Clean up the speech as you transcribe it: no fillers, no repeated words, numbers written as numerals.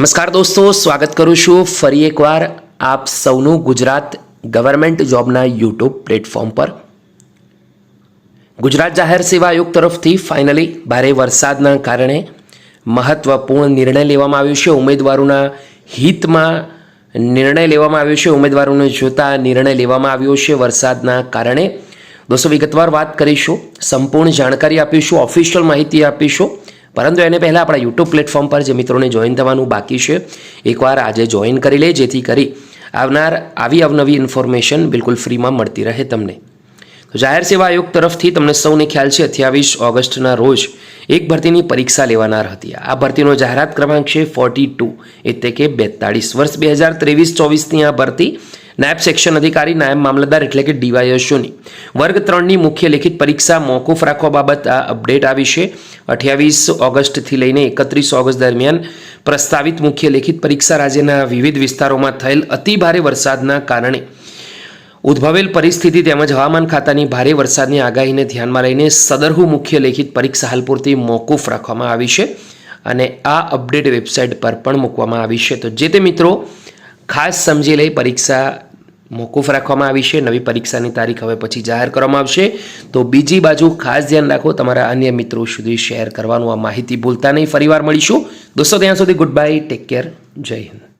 નમસ્કાર દોસ્તો, સ્વાગત કરું છું ફરી એકવાર આપ સૌનું ગુજરાત ગવર્મેન્ટ જોબના યુટ્યુબ પ્લેટફોર્મ પર। ગુજરાત જાહેર સેવા આયોગ તરફથી ફાઇનલી ભારે વરસાદના કારણે મહત્વપૂર્ણ નિર્ણય લેવામાં આવ્યો છે। ઉમેદવારોના હિતમાં નિર્ણય લેવામાં આવ્યો છે। ઉમેદવારોને જોતા નિર્ણય લેવામાં આવ્યો છે વરસાદના કારણે। દોસ્તો વિગતવાર વાત કરીશું, સંપૂર્ણ જાણકારી આપીશું, ઓફિશિયલ માહિતી આપીશું। પરંતુ એને પહેલાં આપણા યુટ્યુબ પ્લેટફોર્મ પર જે મિત્રોને જોઈન થવાનું બાકી છે એકવાર આજે જોઈન કરી લે, જેથી કરી આવનાર આવી અવનવી ઇન્ફોર્મેશન બિલકુલ ફ્રીમાં મળતી રહે તમને। તો જાહેર સેવા આયોગ તરફથી તમને સૌને ખ્યાલ છે 28 ઓગસ્ટના રોજ એક ભરતીની પરીક્ષા લેવાનાર હતી। આ ભરતીનો જાહેરાત ક્રમાંક છે 42 એટલે કે 42 વર્ષ 2023-24ની આ ભરતી નાયબ સેક્શન અધિકારી, નાયબ મામલતદાર એટલે કે ડીવાયએસઓની વર્ગ 3ની મુખ્ય લેખિત પરીક્ષા મોકૂફ રાખવા બાબત આ અપડેટ આવી છે। 28 ઓગસ્ટથી લઈને 31 ઓગસ્ટ દરમિયાન પ્રસ્તાવિત મુખ્ય લેખિત પરીક્ષા રાજ્યના વિવિધ વિસ્તારોમાં થયેલ અતિભારે વરસાદના કારણે ઉદ્ભવેલ પરિસ્થિતિ તેમજ હવામાન ખાતાની ભારે વરસાદની આગાહીને ધ્યાનમાં લઈને સદરહુ મુખ્ય લેખિત પરીક્ષા હાલ પૂરતી મોકૂફ રાખવામાં આવી છે અને આ અપડેટ વેબસાઇટ પર પણ મૂકવામાં આવી છે। તો જે તે મિત્રો ખાસ સમજી લઈ, પરીક્ષા મોકૂફ રાખવામાં આવી છે। નવી પરીક્ષાની તારીખ હવે પછી જાહેર કરવામાં આવશે। તો બીજી બાજુ ખાસ ધ્યાન રાખો, તમારા અન્ય મિત્રો સુધી શેર કરવાનું, આ માહિતી ભૂલતા નહીં। ફરીવાર મળીશું દોસ્તો, ત્યાં સુધી ગુડ બાય, ટેક કેર, જય હિન્દ।